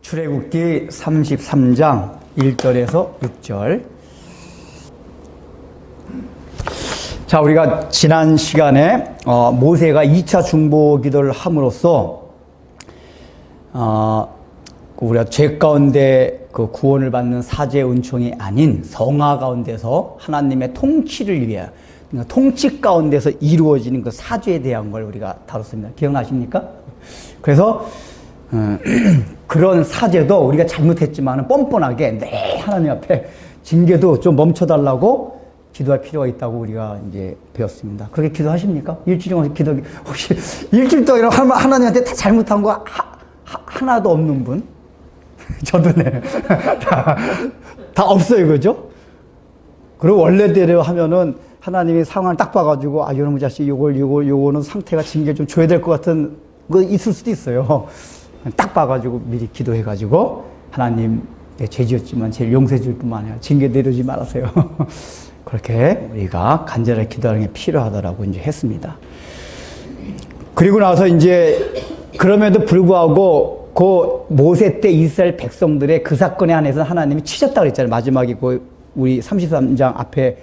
출애굽기 33장 1절에서 6절. 자, 우리가 지난 시간에 모세가 2차 중보 기도를 함으로써 우리가 죄 가운데 그 구원을 받는 사죄 은총이 아닌 성화 가운데서 하나님의 통치를 위해, 그러니까 통치 가운데서 이루어지는 그 사죄에 대한 걸 우리가 다뤘습니다. 기억나십니까? 그래서 그런 사죄도 우리가 잘못했지만 뻔뻔하게 하나님 앞에 징계도 좀 멈춰달라고 기도할 필요가 있다고 우리가 이제 배웠습니다. 그렇게 기도하십니까? 일주일 동안 기도, 혹시 일주일 동안 하나님한테 다 잘못한 거 하나도 없는 분? 저도 네. 다 없어요. 그죠? 그리고 원래대로 하면은 하나님이 상황을 딱 봐가지고, 이놈의 자식 요거는 상태가 징계 좀 줘야 될 것 같은 거 있을 수도 있어요. 딱 봐가지고 미리 기도해가지고, 하나님, 죄 지었지만 제일 용서해 줄 뿐만 아니라 징계 내려주지 말아세요. 그렇게 우리가 간절하게 기도하는 게 필요하다라고 이제 했습니다. 그리고 나서 이제, 그럼에도 불구하고, 그 모세 때 이스라엘 백성들의 그 사건에 한해서 하나님이 치셨다고 그랬잖아요. 마지막에 우리 33장 앞에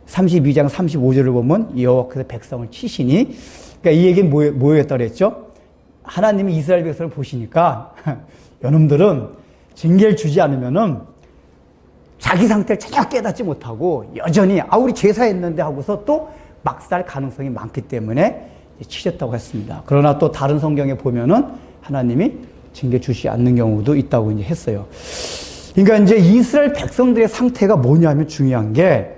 32장 35절을 보면 여호와께서 백성을 치시니, 그러니까 이 얘기는 뭐였다고 그랬죠? 하나님이 이스라엘 백성을 보시니까 여놈들은 징계를 주지 않으면은 자기 상태를 전혀 깨닫지 못하고 여전히 우리 제사했는데 하고서 또 막살 가능성이 많기 때문에 치셨다고 했습니다. 그러나 또 다른 성경에 보면은 하나님이 징계 주지 않는 경우도 있다고 이제 했어요. 그러니까 이제 이스라엘 백성들의 상태가 뭐냐면 중요한 게,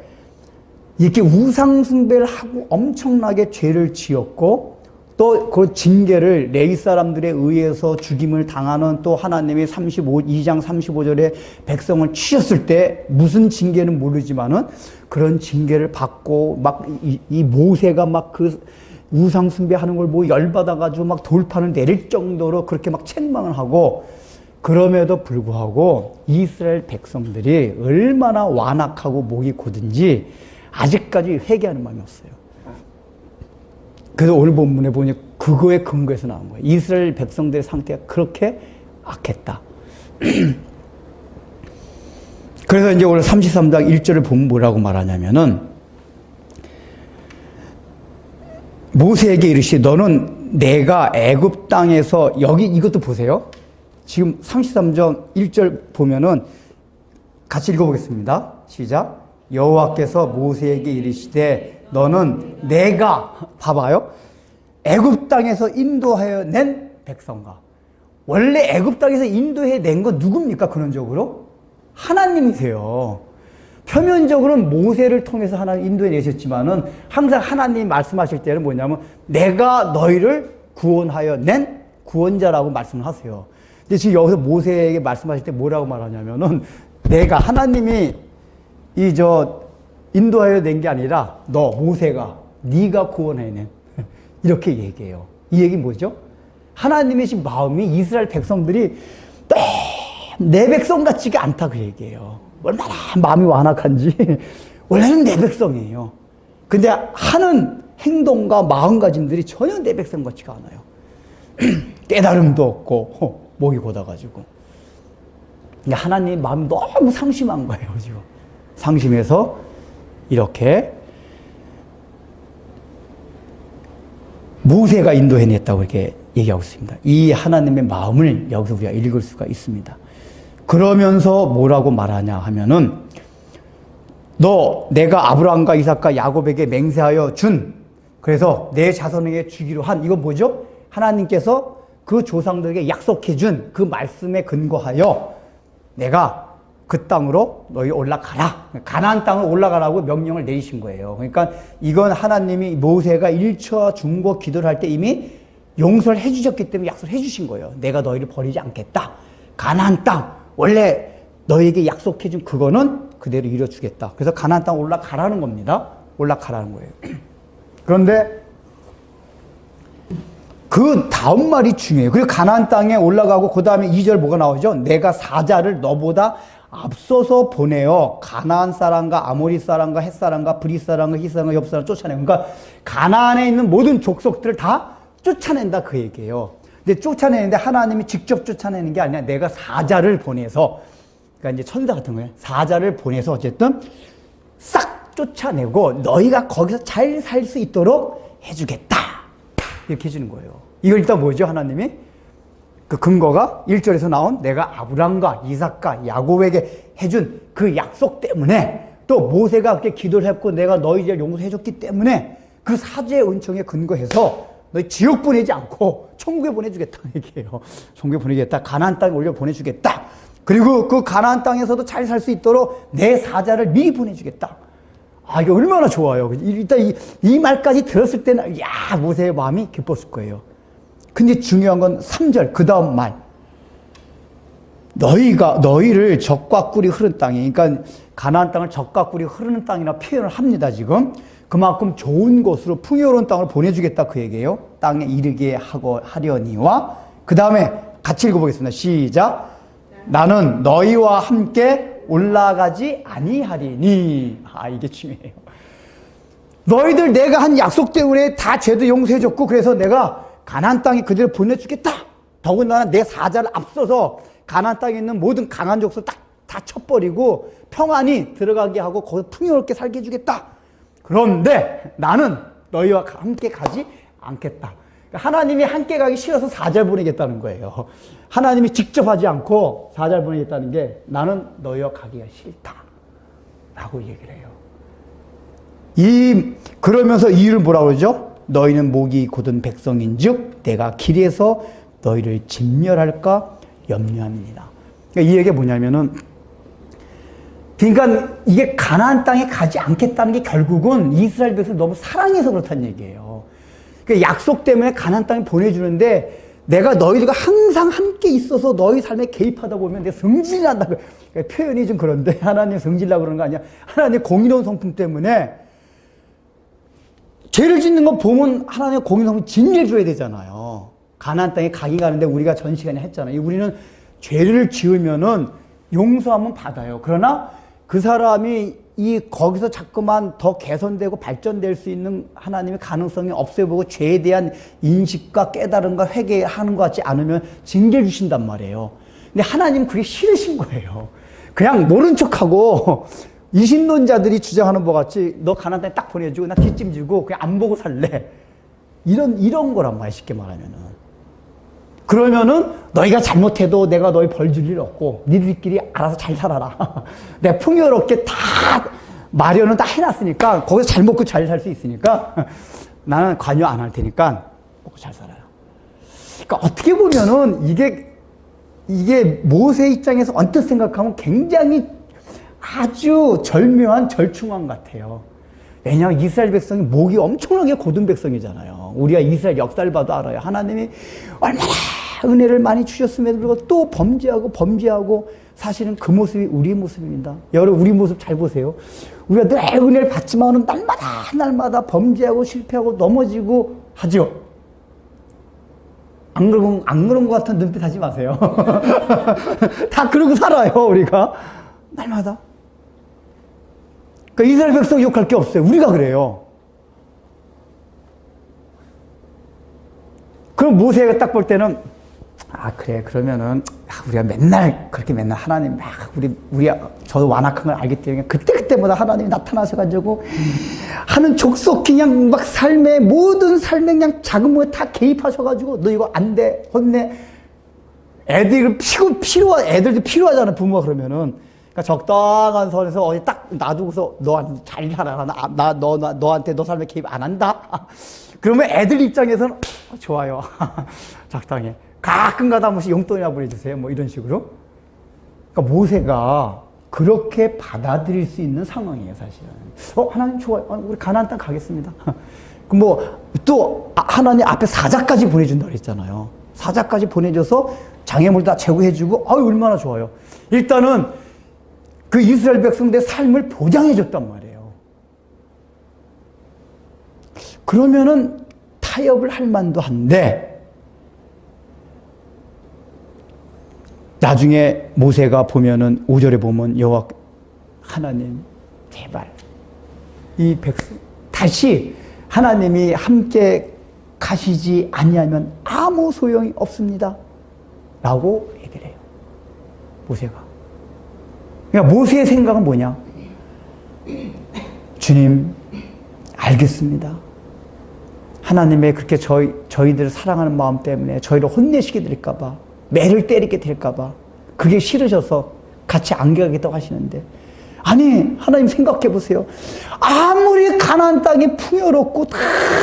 이렇게 우상숭배를 하고 엄청나게 죄를 지었고, 또 그 징계를 레위 사람들에 의해서 죽임을 당하는, 또 하나님이 2장 35절에 백성을 치셨을 때 무슨 징계는 모르지만은 그런 징계를 받고 막 이 모세가 막 그 우상숭배하는 걸 뭐 열받아가지고 막 돌판을 내릴 정도로 그렇게 막 책망을 하고, 그럼에도 불구하고 이스라엘 백성들이 얼마나 완악하고 목이 고든지 아직까지 회개하는 마음이 없어요. 그래서 오늘 본문에 보니 그거에 근거해서 나온 거예요. 이스라엘 백성들의 상태가 그렇게 악했다. 그래서 이제 오늘 33장 1절을 보면 뭐라고 말하냐면은, 모세에게 이르시되 너는 내가 애굽 땅에서, 여기 이것도 보세요. 지금 33장 1절 보면은 같이 읽어보겠습니다. 시작. 여호와께서 모세에게 이르시되 너는 내가, 봐봐요, 애굽 땅에서 인도하여 낸 백성과. 원래 애굽 땅에서 인도해 낸 건 누굽니까? 근원적으로 하나님이세요. 표면적으로는 모세를 통해서 하나님 인도해 내셨지만은 항상 하나님이 말씀하실 때는 뭐냐면 내가 너희를 구원하여 낸 구원자라고 말씀을 하세요. 근데 지금 여기서 모세에게 말씀하실 때 뭐라고 말하냐면은, 내가, 하나님이 인도하여 낸 게 아니라 너 모세가, 네가 구원해낸, 이렇게 얘기해요. 이 얘기 뭐죠? 하나님의 지금 마음이 이스라엘 백성들이 내 백성 같지가 않다, 그 얘기예요. 얼마나 마음이 완악한지. 원래는 내 백성이에요. 근데 하는 행동과 마음가짐들이 전혀 내 백성 같지가 않아요. 깨달음도 없고 목이 곧아가지고. 하나님 마음이 너무 상심한 거예요, 지금. 상심해서 이렇게 모세가 인도해냈다고 이렇게 얘기하고 있습니다. 이 하나님의 마음을 여기서 우리가 읽을 수가 있습니다. 그러면서 뭐라고 말하냐 하면은, 내가 아브라함과 이삭과 야곱에게 맹세하여 준, 그래서 내 자손에게 주기로 한, 이거 뭐죠? 하나님께서 그 조상들에게 약속해 준 그 말씀에 근거하여 내가 그 땅으로 너희 올라가라, 가나안 땅을 올라가라고 명령을 내리신 거예요. 그러니까 이건 하나님이 모세가 1차 중보 기도를 할 때 이미 용서를 해주셨기 때문에 약속을 해주신 거예요. 내가 너희를 버리지 않겠다. 가나안 땅, 원래 너희에게 약속해 준 그거는 그대로 이뤄주겠다. 그래서 가나안 땅 올라가라는 겁니다. 올라가라는 거예요. 그런데 그 다음 말이 중요해요. 그리고 가나안 땅에 올라가고 그 다음에 2절 뭐가 나오죠? 내가 사자를 너보다 앞서서 보내어 가나안 사람과 아모리 사람과 헷 사람과 브리 사람과 히 사람과 엽 사람 쫓아내요. 그러니까 가나안에 있는 모든 족속들을 다 쫓아낸다, 그 얘기예요. 근데 쫓아내는데 하나님이 직접 쫓아내는 게 아니라 내가 사자를 보내서, 그러니까 이제 천사 같은 거예요. 사자를 보내서 어쨌든 싹 쫓아내고 너희가 거기서 잘 살 수 있도록 해주겠다. 이렇게 해주는 거예요. 이걸 일단 뭐죠, 하나님이? 그 근거가 1절에서 나온 내가 아브람과 이삭과 야곱에게 해준 그 약속 때문에, 또 모세가 그렇게 기도를 했고 내가 너희들 용서해줬기 때문에 그 사죄의 은총에 근거해서 너희 지옥 보내지 않고 천국에 보내주겠다 얘기해요. 천국에 보내주겠다. 가나안 땅에 올려 보내주겠다. 그리고 그 가나안 땅에서도 잘 살 수 있도록 내 사자를 미리 보내주겠다. 아, 이게 얼마나 좋아요. 일단 이 말까지 들었을 때는 야, 모세의 마음이 기뻤을 거예요. 근데 중요한 건 3절 그 다음 말. 너희를 젖과 꿀이 흐른 땅에, 그러니까 가나안 땅을 젖과 꿀이 흐르는 땅이라 표현을 합니다. 지금 그만큼 좋은 곳으로 풍요로운 땅을 보내주겠다 그 얘기예요. 땅에 이르게 하려니와, 그 다음에 같이 읽어보겠습니다. 시작. 나는 너희와 함께 올라가지 아니하리니. 아, 이게 중요해요. 너희들 내가 한 약속 때문에 다 죄도 용서해줬고 그래서 내가 가나안 땅에 그들을 보내주겠다. 더군다나 내 사자를 앞서서 가나안 땅에 있는 모든 강한 족속 다 쳐버리고 평안히 들어가게 하고 거기서 풍요롭게 살게 해주겠다. 그런데 나는 너희와 함께 가지 않겠다. 하나님이 함께 가기 싫어서 사자를 보내겠다는 거예요. 하나님이 직접 하지 않고 사자를 보내겠다는 게 나는 너희와 가기가 싫다 라고 얘기를 해요. 그러면서 이유를 뭐라고 그러죠? 너희는 목이 곧은 백성인즉 내가 길에서 너희를 진멸할까 염려함이니라. 그러니까 이 얘기가 뭐냐면은, 그러니까 이게 가나안 땅에 가지 않겠다는 게 결국은 이스라엘 백성을 너무 사랑해서 그렇다는 얘기예요. 그러니까 약속 때문에 가나안 땅에 보내주는데 내가 너희들과 항상 함께 있어서 너희 삶에 개입하다 보면 내가 성질난다. 그러니까 표현이 좀 그런데 하나님 성질나고 그러는 거 아니야. 하나님 공의로운 성품 때문에 죄를 짓는 거 보면 하나님의 공의로운 성품 징계줘야 되잖아요. 가나안 땅에 가긴 가는데 우리가 전 시간에 했잖아요. 우리는 죄를 지으면은 용서하면 받아요. 그러나 그 사람이 거기서 자꾸만 더 개선되고 발전될 수 있는 하나님의 가능성이 없애보고 죄에 대한 인식과 깨달음과 회개하는 것 같지 않으면 징계 주신단 말이에요. 근데 하나님은 그게 싫으신 거예요. 그냥 모른 척하고 이신론자들이 주장하는 것 같이 너 가나안 땅에 딱 보내주고 나 뒷짐지고 그냥 안 보고 살래. 이런 거란 말이야, 쉽게 말하면은. 그러면은 너희가 잘못해도 내가 너희 벌 줄 일 없고 니들끼리 알아서 잘 살아라. 내가 풍요롭게 다 마련은 다 해놨으니까 거기서 잘 먹고 잘 살 수 있으니까 나는 관여 안 할 테니까 먹고 잘 살아요. 그러니까 어떻게 보면은 이게 모세 입장에서 언뜻 생각하면 굉장히 아주 절묘한 절충안 같아요. 왜냐하면 이스라엘 백성이 목이 엄청나게 곧은 백성이잖아요. 우리가 이스라엘 역사를 봐도 알아요. 하나님이 얼마나 은혜를 많이 주셨음에도 불구하고 또 범죄하고 사실은 그 모습이 우리의 모습입니다. 여러분 우리 모습 잘 보세요. 우리가 늘 은혜를 받지만은 날마다 범죄하고 실패하고 넘어지고 하죠. 안 그런 것 같은 눈빛 하지 마세요. 다 그러고 살아요, 우리가. 날마다. 그러니까 이스라엘 백성 욕할 게 없어요. 우리가 그래요. 그럼 모세가 딱 볼 때는 그래, 그러면은 우리가 맨날 하나님 저도 완악한 걸 알기 때문에 그때마다 하나님이 나타나셔가지고 하는 족속 그냥 막 모든 삶에 그냥 작은 거에 다 개입하셔가지고 너 이거 안 돼, 혼내. 애들도 필요하잖아, 부모가 그러면은. 그러니까 적당한 선에서 어디 딱 놔두고서 너한테 잘 살아라. 너한테 너 삶에 개입 안 한다. 그러면 애들 입장에서는 좋아요. 적당해. 가끔가다 한 번씩 용돈이나 보내주세요. 뭐 이런 식으로. 그러니까 모세가 그렇게 받아들일 수 있는 상황이에요, 사실은. 하나님 좋아요. 우리 가나안 땅 가겠습니다. 또 하나님 앞에 사자까지 보내준다 그랬잖아요. 사자까지 보내줘서 장애물 다 제거해주고 얼마나 좋아요. 일단은 그 이스라엘 백성들의 삶을 보장해줬단 말이에요. 그러면은 타협을 할 만도 한데 나중에 모세가 보면은 5절에 보면 여호와 하나님 제발 이 백성 다시 하나님이 함께 가시지 아니하면 아무 소용이 없습니다. 라고 얘기를 해요. 모세가. 그러니까 모세의 생각은 뭐냐? 주님, 알겠습니다. 하나님의 그렇게 저희들을 사랑하는 마음 때문에 저희를 혼내시게 될까봐, 매를 때리게 될까봐, 그게 싫으셔서 같이 안 가겠다고 하시는데, 아니, 하나님 생각해 보세요. 아무리 가나안 땅이 풍요롭고 다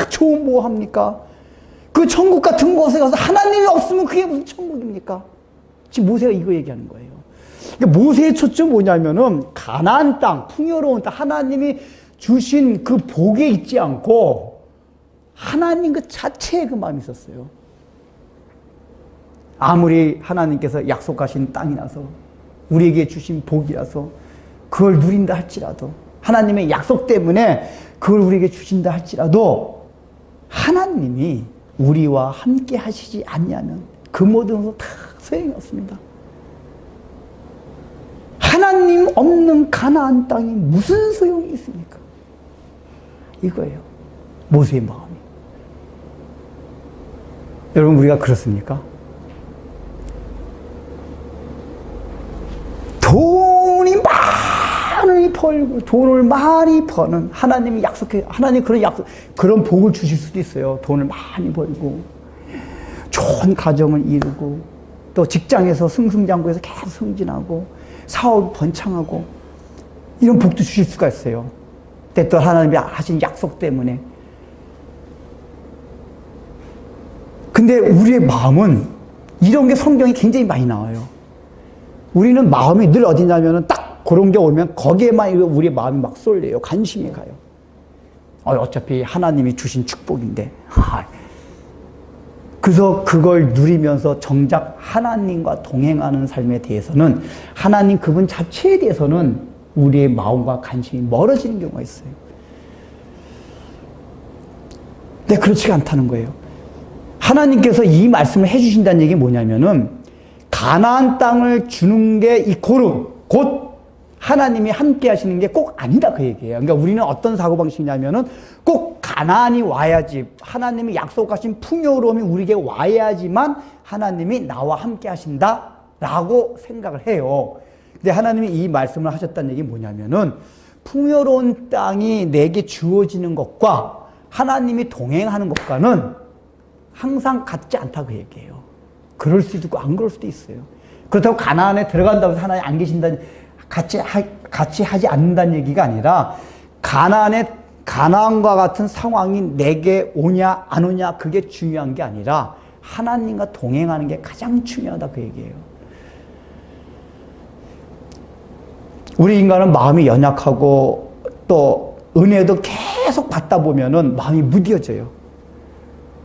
좋은 뭐 합니까? 그 천국 같은 곳에 가서 하나님이 없으면 그게 무슨 천국입니까? 지금 모세가 이거 얘기하는 거예요. 그러니까 모세의 초점은 뭐냐면은 가나안 땅, 풍요로운 땅, 하나님이 주신 그 복에 있지 않고 하나님 그 자체에 그 마음이 있었어요. 아무리 하나님께서 약속하신 땅이라서, 우리에게 주신 복이라서 그걸 누린다 할지라도, 하나님의 약속 때문에 그걸 우리에게 주신다 할지라도, 하나님이 우리와 함께 하시지 않냐면 그 모든 것은 다 소용이 없습니다. 하나님 없는 가나안 땅이 무슨 소용이 있습니까? 이거예요. 모세의 마음이. 여러분, 우리가 그렇습니까? 돈이 많이 벌고 돈을 많이 버는, 하나님이 약속해, 하나님 그런 복을 주실 수도 있어요. 돈을 많이 벌고 좋은 가정을 이루고 또 직장에서 승승장구해서 계속 승진하고 사업이 번창하고 이런 복도 주실 수가 있어요. 근데 또 하나님이 하신 약속 때문에. 근데 우리의 마음은 이런 게 성경이 굉장히 많이 나와요. 우리는 마음이 늘 어디냐면은 딱 그런 게 오면 거기에만 우리의 마음이 막 쏠려요. 관심이 가요. 어차피 하나님이 주신 축복인데. 그래서 그걸 누리면서 정작 하나님과 동행하는 삶에 대해서는, 하나님 그분 자체에 대해서는 우리의 마음과 관심이 멀어지는 경우가 있어요. 근데 그렇지가 않다는 거예요. 하나님께서 이 말씀을 해주신다는 얘기 뭐냐면은, 가나안 땅을 주는 게 이 곧 하나님이 함께 하시는 게 꼭 아니다, 그 얘기예요. 그러니까 우리는 어떤 사고방식이냐면은 꼭 가나안이 와야지, 하나님이 약속하신 풍요로움이 우리에게 와야지만 하나님이 나와 함께 하신다 라고 생각을 해요. 근데 하나님이 이 말씀을 하셨다는 얘기 뭐냐면은, 풍요로운 땅이 내게 주어지는 것과 하나님이 동행하는 것과는 항상 같지 않다, 그 얘기예요. 그럴 수도 있고 안 그럴 수도 있어요. 그렇다고 가나안에 들어간다고 해서 하나님 안 계신다는, 같이 하지 않는다는 얘기가 아니라, 가나안과 같은 상황이 내게 오냐 안 오냐 그게 중요한 게 아니라 하나님과 동행하는 게 가장 중요하다, 그 얘기예요. 우리 인간은 마음이 연약하고 또 은혜도 계속 받다 보면은 마음이 무뎌져요.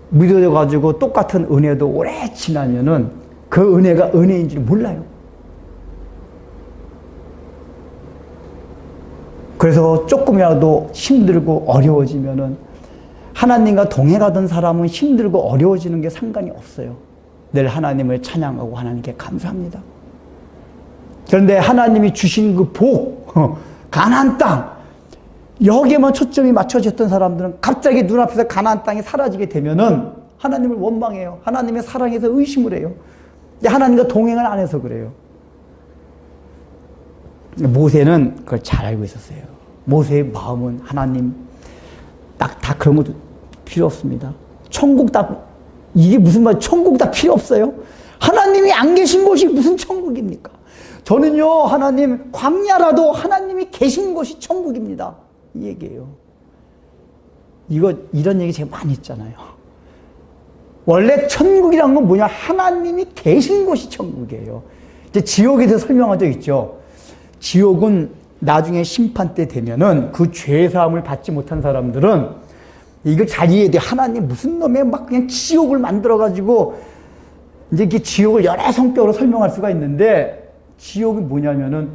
무뎌져가지고 똑같은 은혜도 오래 지나면은 그 은혜가 은혜인지를 몰라요. 그래서 조금이라도 힘들고 어려워지면은, 하나님과 동행하던 사람은 힘들고 어려워지는 게 상관이 없어요. 늘 하나님을 찬양하고 하나님께 감사합니다. 그런데 하나님이 주신 그 복, 가나안 땅, 여기에만 초점이 맞춰졌던 사람들은 갑자기 눈앞에서 가나안 땅이 사라지게 되면은 하나님을 원망해요. 하나님의 사랑에서 의심을 해요. 하나님과 동행을 안 해서 그래요. 모세는 그걸 잘 알고 있었어요. 모세의 마음은 하나님, 딱 다 그런 것도 필요 없습니다. 천국 다, 이게 무슨 말, 천국 다 필요 없어요? 하나님이 안 계신 곳이 무슨 천국입니까? 저는요, 하나님, 광야라도 하나님이 계신 곳이 천국입니다. 이 얘기예요. 이런 얘기 제가 많이 했잖아요. 원래 천국이란 건 뭐냐? 하나님이 계신 곳이 천국이에요. 이제 지옥에 대해서 설명한 적 있죠. 지옥은 나중에 심판 때 되면은 그 죄사함을 받지 못한 사람들은 이걸 잘 이해해야 돼. 하나님 무슨 놈의 막 그냥 지옥을 만들어가지고, 이제 이게 지옥을 여러 성격으로 설명할 수가 있는데, 지옥이 뭐냐면은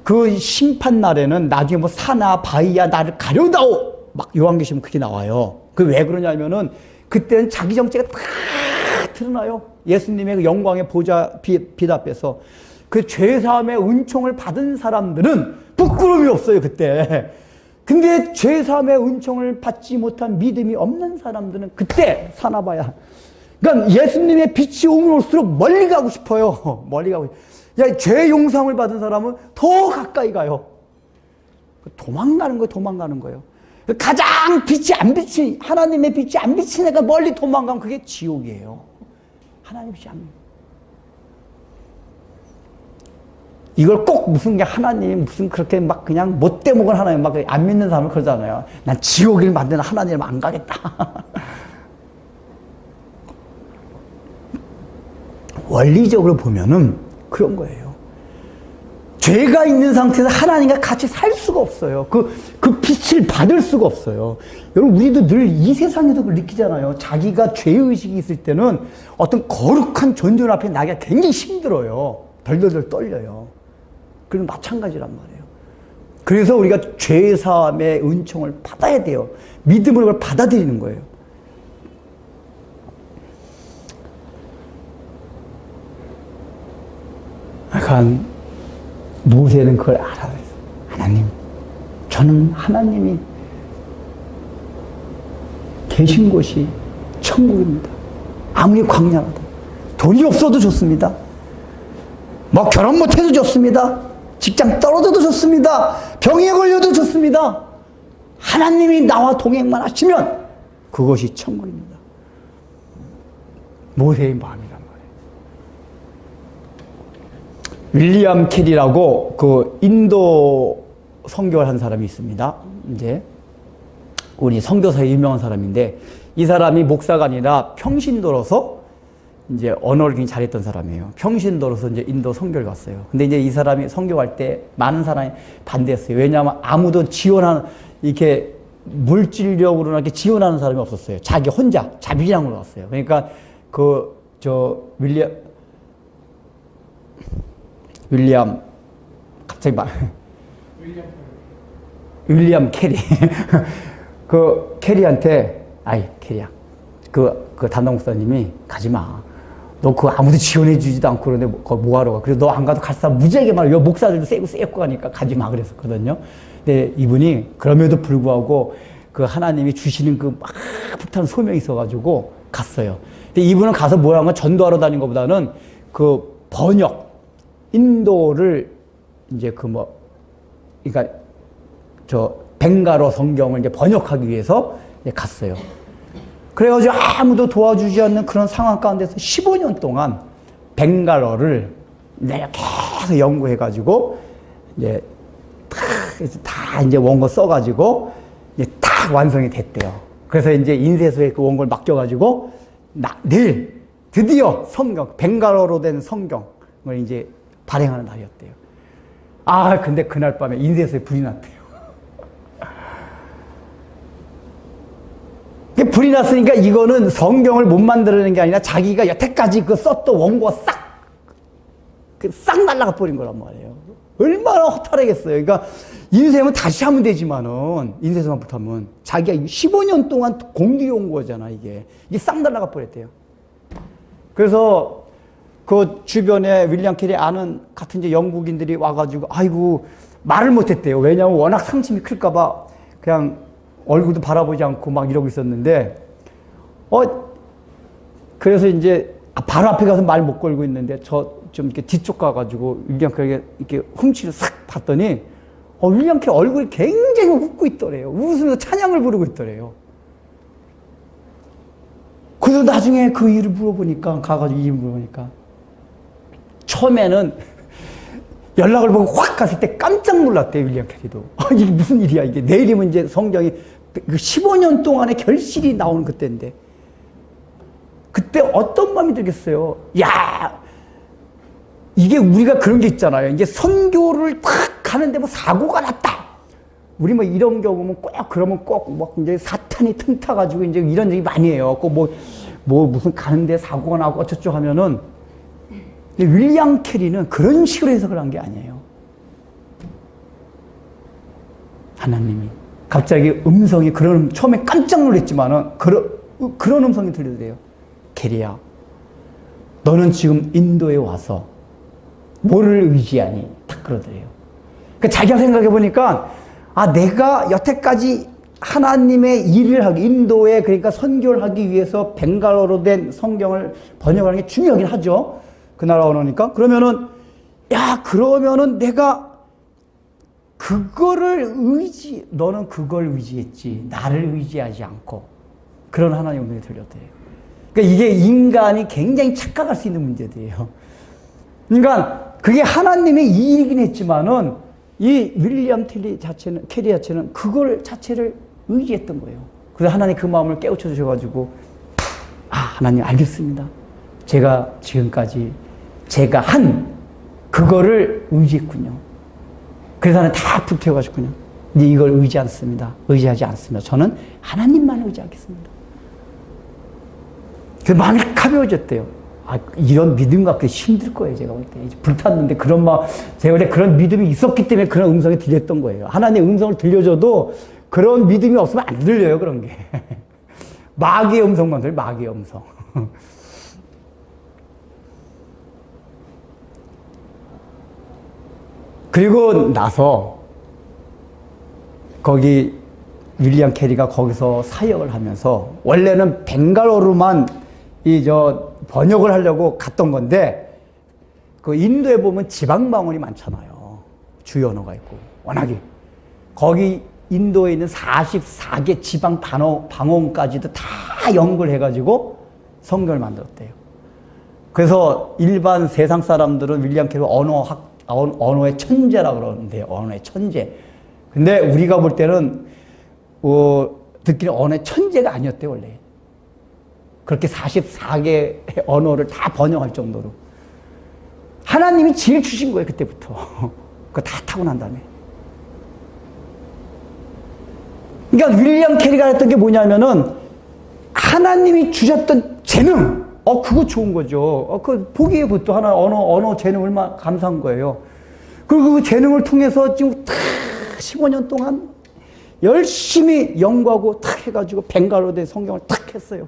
그 심판 날에는 나중에 뭐 사나 바위야 나를 가려다오 막 요한계시면 그게 나와요. 그 왜 그러냐면은 그때는 자기 정체가 다 드러나요. 예수님의 그 영광의 보좌 빛 앞에서 그 죄사함의 은총을 받은 사람들은 부끄러움이 없어요. 그때 근데 죄사함의 은총을 받지 못한 믿음이 없는 사람들은 그때 사나봐야. 그러니까 예수님의 빛이 오면 올수록 멀리 가고 싶어요. 멀리 가고 싶어요. 야, 죄 용서함을 받은 사람은 더 가까이 가요. 도망가는 거예요. 도망가는 거예요. 가장 빛이 안 비친, 하나님의 빛이 안 비친 애가 멀리 도망가면 그게 지옥이에요. 하나님의 빛이 안 비친. 이걸 꼭 무슨 게 하나님이 무슨 그렇게 막 그냥 못돼 먹은 하나님 막 안 믿는 사람을 그러잖아요. 난 지옥을 만드는 하나님 안 가겠다. 원리적으로 보면은 그런 거예요. 죄가 있는 상태에서 하나님과 같이 살 수가 없어요. 그 빛을 받을 수가 없어요. 여러분, 우리도 늘 이 세상에서 그걸 느끼잖아요. 자기가 죄의식이 있을 때는 어떤 거룩한 존재 앞에 나기가 굉장히 힘들어요. 덜덜덜 떨려요. 그건 마찬가지란 말이에요. 그래서 우리가 죄사함의 은총을 받아야 돼요. 믿음으로 그걸 받아들이는 거예요. 약간 모세는 그걸 알아요. 하나님, 저는 하나님이 계신 곳이 천국입니다. 아무리 광야라도 돈이 없어도 좋습니다. 뭐 결혼 못해도 좋습니다. 직장 떨어져도 좋습니다. 병에 걸려도 좋습니다. 하나님이 나와 동행만 하시면 그것이 천국입니다. 모세의 마음이란 말이에요. 윌리엄 캐리라고 그 인도 선교를 한 사람이 있습니다. 이제 우리 선교사에 유명한 사람인데, 이 사람이 목사가 아니라 평신도로서 이제 언어를 굉장히 잘했던 사람이에요. 평신도로서 이제 인도 선교를 갔어요. 근데 이제 이 사람이 선교할 때 많은 사람이 반대했어요. 왜냐하면 아무도 지원하는, 이렇게 물질력으로나 이렇게 지원하는 사람이 없었어요. 자기 혼자 자비량으로 갔어요. 그러니까 윌리엄 갑자기 윌리엄 캐리 그 캐리한테, 아이 캐리야, 그 담당 목사님이 가지 마. 너 그거 아무도 지원해주지도 않고 그러는데 뭐하러 가. 그래서 너 안 가도 갈 사람 무지하게 많아. 요 목사들도 세고 가니까 가지 마 그랬었거든요. 근데 이분이 그럼에도 불구하고 그 하나님이 주시는 그 막 불타는 소명이 있어가지고 갔어요. 근데 이분은 가서 뭐라는 건 전도하러 다닌 것보다는 그 번역, 인도를 이제 그러니까 벵가로 성경을 이제 번역하기 위해서 이제 갔어요. 그래가지고 아무도 도와주지 않는 그런 상황 가운데서 15년 동안 벵갈어를 내가 계속 연구해가지고 이제 다 이제 원고 써가지고 이제 딱 완성이 됐대요. 그래서 이제 인쇄소에 그 원고를 맡겨가지고 내일 드디어 성경, 벵갈어로 된 성경을 이제 발행하는 날이었대요. 아, 근데 그날 밤에 인쇄소에 불이 났대요. 불이 났으니까 이거는 성경을 못 만들어내는 게 아니라 자기가 여태까지 그 썼던 원고가 싹 날아가 버린 거란 말이에요. 얼마나 허탈하겠어요. 그러니까 인쇄하면 다시 하면 되지만은, 인쇄소만 붙으면 자기가 15년 동안 공들여온 거잖아, 이게 싹 날아가 버렸대요. 그래서 그 주변에 윌리엄 캐리 아는 같은 이제 영국인들이 와가지고, 아이고, 말을 못 했대요. 왜냐하면 워낙 상심이 클까봐 그냥 얼굴도 바라보지 않고 막 이러고 있었는데, 그래서 이제 바로 앞에 가서 말 못 걸고 있는데, 저 좀 이렇게 뒤쪽 가가지고 윌리엄 캐리가 이렇게 훔치려 싹 봤더니, 윌리엄 캐리 얼굴이 굉장히 웃고 있더래요. 웃으면서 찬양을 부르고 있더래요. 그래서 나중에 그 일을 물어보니까, 가가지고 일 물어보니까, 처음에는 연락을 보고 확 갔을 때 깜짝 놀랐대요, 윌리엄 캐리도. 이게 무슨 일이야, 이게. 내일이면 이제 성경이 15년 동안의 결실이 나오는 그때인데. 그때 어떤 마음이 들겠어요? 야, 이게 우리가 그런 게 있잖아요. 이제 선교를 탁 가는데 뭐 사고가 났다. 우리 뭐 이런 경우면 그러면 꼭 막 이제 사탄이 틈타가지고 이제 이런 얘기 많이 해요. 꼭 무슨 가는데 사고가 나고 어쩌고 하면은, 윌리엄 캐리는 그런 식으로 해석을 한 게 아니에요. 하나님이 갑자기 음성이 처음에 깜짝 놀랐지만은 그런 음성이 들리더래요. 캐리야, 너는 지금 인도에 와서 뭐를 의지하니? 딱 그러더래요. 그러니까 자기가 생각해 보니까, 아, 내가 여태까지 하나님의 일을 하기, 인도에 그러니까 선교를 하기 위해서 벵갈어로 된 성경을 번역하는 게 중요하긴 하죠. 그 나라 언어니까. 그러면은, 야, 그러면은 내가 그거를 너는 그걸 의지했지. 나를 의지하지 않고. 그런 하나님의 음성이 들렸대요. 그러니까 이게 인간이 굉장히 착각할 수 있는 문제들이에요. 그러니까 그게 하나님의 일이긴 했지만은 이 윌리엄 캐리 자체는 그걸 자체를 의지했던 거예요. 그래서 하나님 그 마음을 깨우쳐 주셔가지고, 아, 하나님 알겠습니다. 제가 지금까지 제가 한 그거를 의지했군요. 그래서 하나님 다 불태워가지고요. 근데 이걸 의지하지 않습니다. 저는 하나님만 의지하겠습니다. 그 마음이 가벼워졌대요. 아, 이런 믿음 갖기 힘들 거예요, 제가 볼 때. 불탔는데 제가 볼 때 그런 믿음이 있었기 때문에 그런 음성이 들렸던 거예요. 하나님의 음성을 들려줘도 그런 믿음이 없으면 안 들려요, 그런 게. 마귀의 음성만 들려요, 마귀의 음성. 그리고 나서 거기 윌리엄 캐리가 거기서 사역을 하면서 원래는 벵갈어로만 번역을 하려고 갔던 건데, 그 인도에 보면 지방방언이 많잖아요. 주요 언어가 있고 워낙에 거기 인도에 있는 44개 지방 방언까지도 다 연결해가지고 성경을 만들었대요. 그래서 일반 세상 사람들은 윌리엄 캐리 언어의 천재라 그러는데요. 언어의 천재. 근데 우리가 볼 때는 듣기는 언어의 천재가 아니었대요, 원래. 그렇게 44개 언어를 다 번역할 정도로. 하나님이 지혜 주신 거예요, 그때부터. 그거 다 타고난 다음에. 그러니까 윌리엄 캐리가 했던 게 뭐냐면은 하나님이 주셨던 재능, 그거 좋은 거죠. 보기에 부터 언어 재능 얼마나 감사한 거예요. 그리고 그 재능을 통해서 지금 15년 동안 열심히 연구하고 탁 해가지고 벵갈어로 된 성경을 탁 했어요.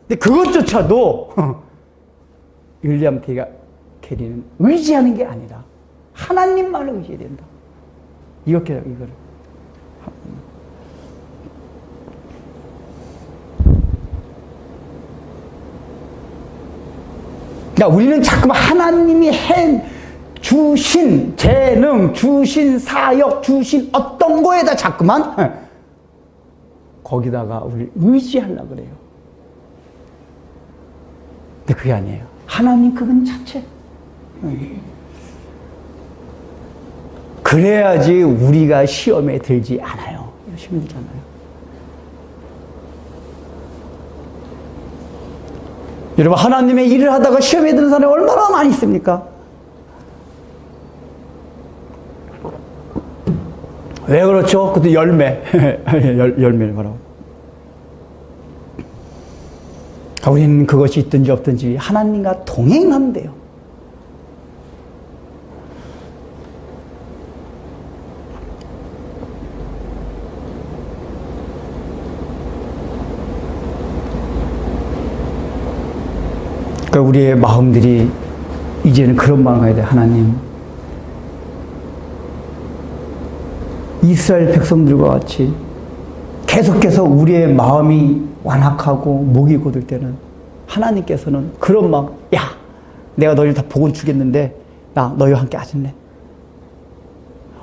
근데 그것조차도 윌리엄 캐리는 의지하는 게 아니라 하나님만을 의지해야 된다. 이거를. 그러니까 우리는 자꾸만 하나님이 주신 재능, 주신 사역, 주신 어떤 거에다 자꾸만 거기다가 우리 의지하려고 그래요. 근데 그게 아니에요. 하나님 그분 자체. 그래야지 우리가 시험에 들지 않아요. 시험에 들지 않아요. 여러분, 하나님의 일을 하다가 시험에 드는 사람이 얼마나 많이 있습니까? 왜 그렇죠? 그것도 열매를 말하고. 우리는 그것이 있든지 없든지 하나님과 동행하면 돼요. 그러니까 우리의 마음들이 이제는 그런 마음 가야 돼. 하나님, 이스라엘 백성들과 같이 계속해서 우리의 마음이 완악하고 목이 곧을 때는 하나님께서는 그런 마음, 야, 내가 너희를 다 복은 주겠는데 나 너희와 함께 하실래?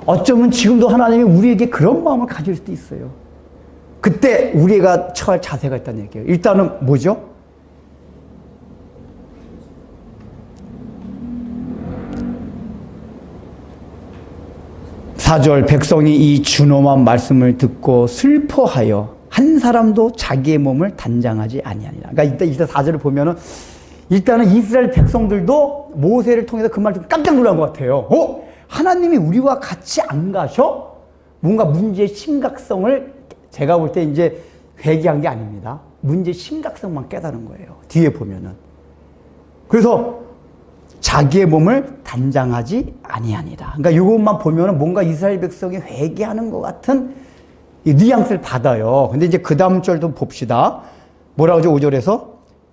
어쩌면 지금도 하나님이 우리에게 그런 마음을 가질 수도 있어요. 그때 우리가 처할 자세가 있다는 얘기예요. 일단은 뭐죠? 4절, 백성이 이 준엄한 말씀을 듣고 슬퍼하여 한 사람도 자기의 몸을 단장하지 아니하니라. 그러니까 일단 4절을 보면은 일단은 이스라엘 백성들도 모세를 통해서 그 말 듣고 깜짝 놀란 것 같아요. 하나님이 우리와 같이 안 가셔? 뭔가 문제의 심각성을 제가 볼 때 이제 회개한 게 아닙니다. 문제의 심각성만 깨달은 거예요. 뒤에 보면은. 그래서 자기의 몸을 단장하지 아니하니라. 그러니까 이것만 보면은 뭔가 이스라엘 백성이 회개하는 것 같은 이 뉘앙스를 받아요. 근데 이제 그 다음 절도 봅시다. 뭐라고 하죠? 5절에서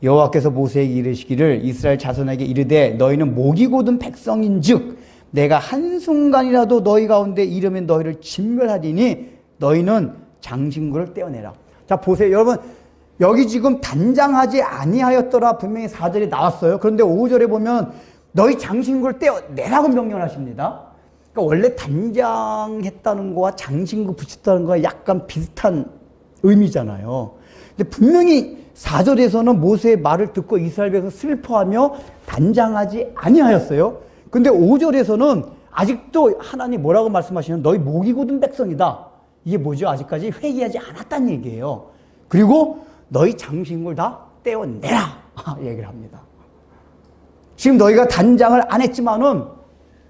여호와께서 모세에게 이르시기를 이스라엘 자손에게 이르되 너희는 목이 곧은 백성인즉 내가 한순간이라도 너희 가운데 이르면 너희를 진멸하리니 너희는 장신구를 떼어내라. 자, 보세요. 여러분, 여기 지금 단장하지 아니하였더라 분명히 4절에 나왔어요. 그런데 5절에 보면 너희 장신구를 떼어내라고 명령을 하십니다. 그러니까 원래 단장했다는 거와 장신구 붙였다는 거와 약간 비슷한 의미잖아요. 근데 분명히 4절에서는 모세의 말을 듣고 이스라엘 백성이 슬퍼하며 단장하지 아니하였어요. 근데 5절에서는 아직도 하나님 뭐라고 말씀하시냐면 너희 목이 곧은 백성이다. 이게 뭐죠? 아직까지 회개하지 않았다는 얘기예요. 그리고 너희 장신구를 다 떼어내라 얘기를 합니다. 지금 너희가 단장을 안 했지만은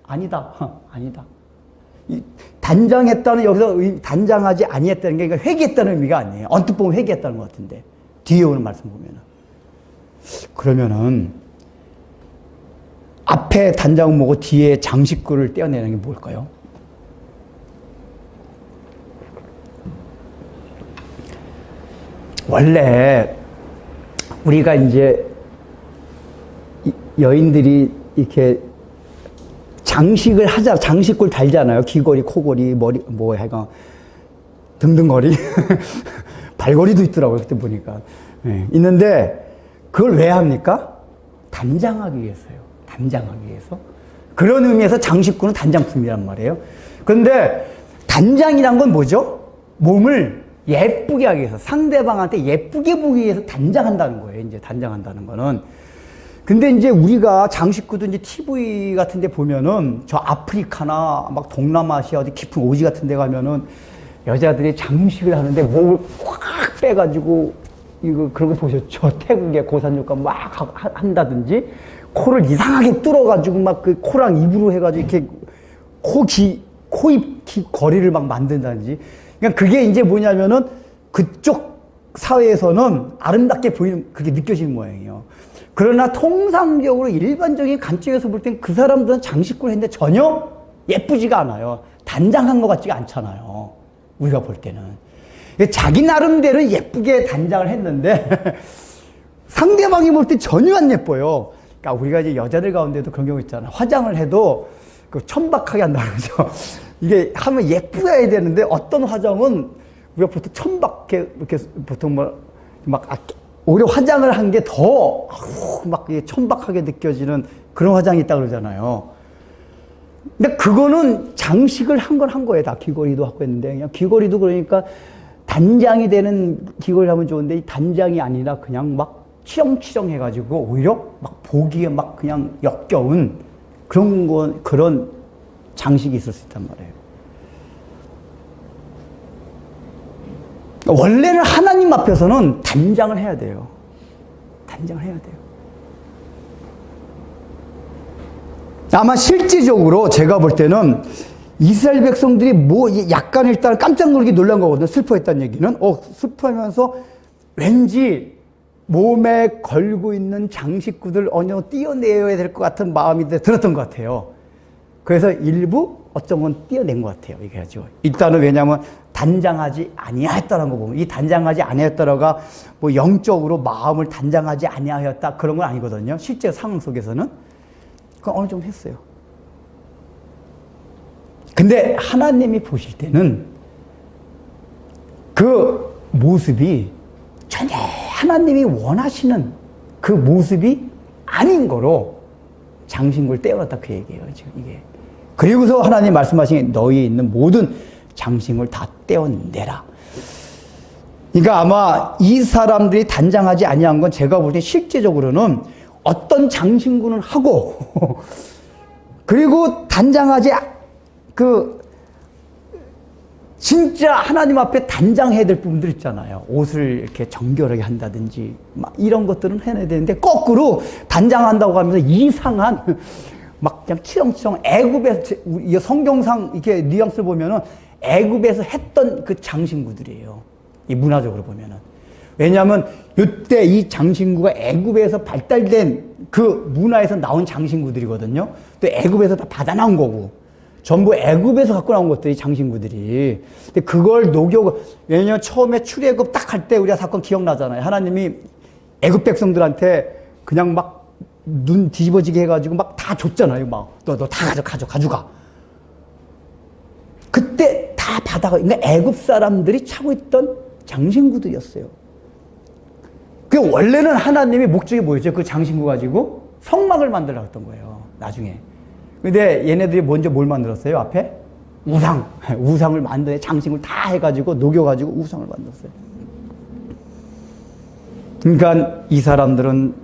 아니다. 아니다. 단장했다는 여기서 단장하지 아니했다는 게 그러니까 회개했다는 의미가 아니에요. 언뜻 보면 회개했다는 것 같은데 뒤에 오는 말씀 보면은 그러면은 앞에 단장은 뭐고 뒤에 장식구를 떼어내는 게 뭘까요? 원래 우리가 이제 여인들이 이렇게 장식을 하자, 장식구를 달잖아요. 귀걸이, 코걸이, 머리, 뭐, 하여간, 등등거리. 발걸이도 있더라고요. 그때 보니까. 네, 있는데, 그걸 왜 합니까? 단장하기 위해서요. 단장하기 위해서. 그런 의미에서 장식구는 단장품이란 말이에요. 그런데, 단장이란 건 뭐죠? 몸을 예쁘게 하기 위해서, 상대방한테 예쁘게 보기 위해서 단장한다는 거예요. 이제 단장한다는 거는. 근데 이제 우리가 장식구도 이제 TV 같은 데 보면은 저 아프리카나 막 동남아시아 어디 깊은 오지 같은 데 가면은 여자들이 장식을 하는데 목을 꽉 빼가지고 이거 그런 거 보셨죠? 태국의 고산육가 막 한다든지 코를 이상하게 뚫어가지고 막 그 코랑 입으로 해가지고 이렇게 코입 거리를 막 만든다든지 그러니까 그게 이제 뭐냐면은 그쪽 사회에서는 아름답게 보이는 그게 느껴지는 모양이에요. 그러나 통상적으로 일반적인 관점에서 볼 땐 그 사람들은 장식구를 했는데 전혀 예쁘지가 않아요. 단장한 것 같지가 않잖아요. 우리가 볼 때는. 자기 나름대로 예쁘게 단장을 했는데 상대방이 볼 때 전혀 안 예뻐요. 그러니까 우리가 이제 여자들 가운데도 그런 경우 있잖아요. 화장을 해도 그 천박하게 한다 그러죠. 이게 하면 예쁘게 해야 되는데 어떤 화장은 우리가 보통 천박하게 이렇게 보통 막 오히려 화장을 한 게 더 막 천박하게 느껴지는 그런 화장이 있다 그러잖아요. 근데 그거는 장식을 한 건 한 거예요. 다 귀걸이도 하고 했는데 그냥 귀걸이도 그러니까 단장이 되는 귀걸이 하면 좋은데 이 단장이 아니라 그냥 막 치렁치렁 해가지고 오히려 막 보기에 막 그냥 역겨운 그런 장식이 있을 수 있단 말이에요. 원래는 하나님 앞에서는 단장을 해야 돼요. 단장을 해야 돼요. 아마 실질적으로 제가 볼 때는 이스라엘 백성들이 뭐 약간 일단 깜짝 놀라게 놀란 거거든요. 슬퍼했다는 얘기는. 슬퍼하면서 왠지 몸에 걸고 있는 장식구들 어느 정도 띄어내야 될 것 같은 마음이 들었던 것 같아요. 그래서 일부 어떤 건 띄어낸 것 같아요. 이게 하죠. 일단은 왜냐하면 단장하지 아니하였다는 거 보면 이 단장하지 아니하였다가 뭐 영적으로 마음을 단장하지 아니하였다 그런 건 아니거든요. 실제 상황 속에서는 그 어느 정도 했어요. 근데 하나님이 보실 때는 그 모습이 전혀 하나님이 원하시는 그 모습이 아닌 거로 장신구를 떼어놨다 그 얘기예요. 지금 이게. 그리고서 하나님 말씀하신 너희에 있는 모든 장식을 다 떼어내라. 그러니까 아마 이 사람들이 단장하지 아니한 건 제가 볼 때 실제적으로는 어떤 장신구는 하고 그리고 단장하지 진짜 하나님 앞에 단장해야 될 부분들 있잖아요. 옷을 이렇게 정결하게 한다든지 막 이런 것들은 해내야 되는데 거꾸로 단장한다고 하면서 이상한 막 그냥 치렁치렁 애굽에서 성경상 이렇게 뉘앙스를 보면은 애굽에서 했던 그 장신구들이에요. 이 문화적으로 보면은. 왜냐하면 이때 이 장신구가 애굽에서 발달된 그 문화에서 나온 장신구들이거든요. 또 애굽에서 다 받아 나온 거고. 전부 애굽에서 갖고 나온 것들이 장신구들이. 근데 그걸 왜냐면 처음에 출애굽 딱 할 때 우리가 사건 기억나잖아요. 하나님이 애굽 백성들한테 그냥 막 눈 뒤집어지게 해가지고 막 다 줬잖아요. 막 너 다 가져가. 그때 다 받아가. 그러니까 애굽 사람들이 차고 있던 장신구들이었어요. 그 원래는 하나님의 목적이 뭐였죠? 그 장신구 가지고 성막을 만들려고 했던 거예요. 나중에. 근데 얘네들이 먼저 뭘 만들었어요? 앞에 우상을 만드네. 장신구를 다 해가지고 녹여가지고 우상을 만들었어요. 그러니까 이 사람들은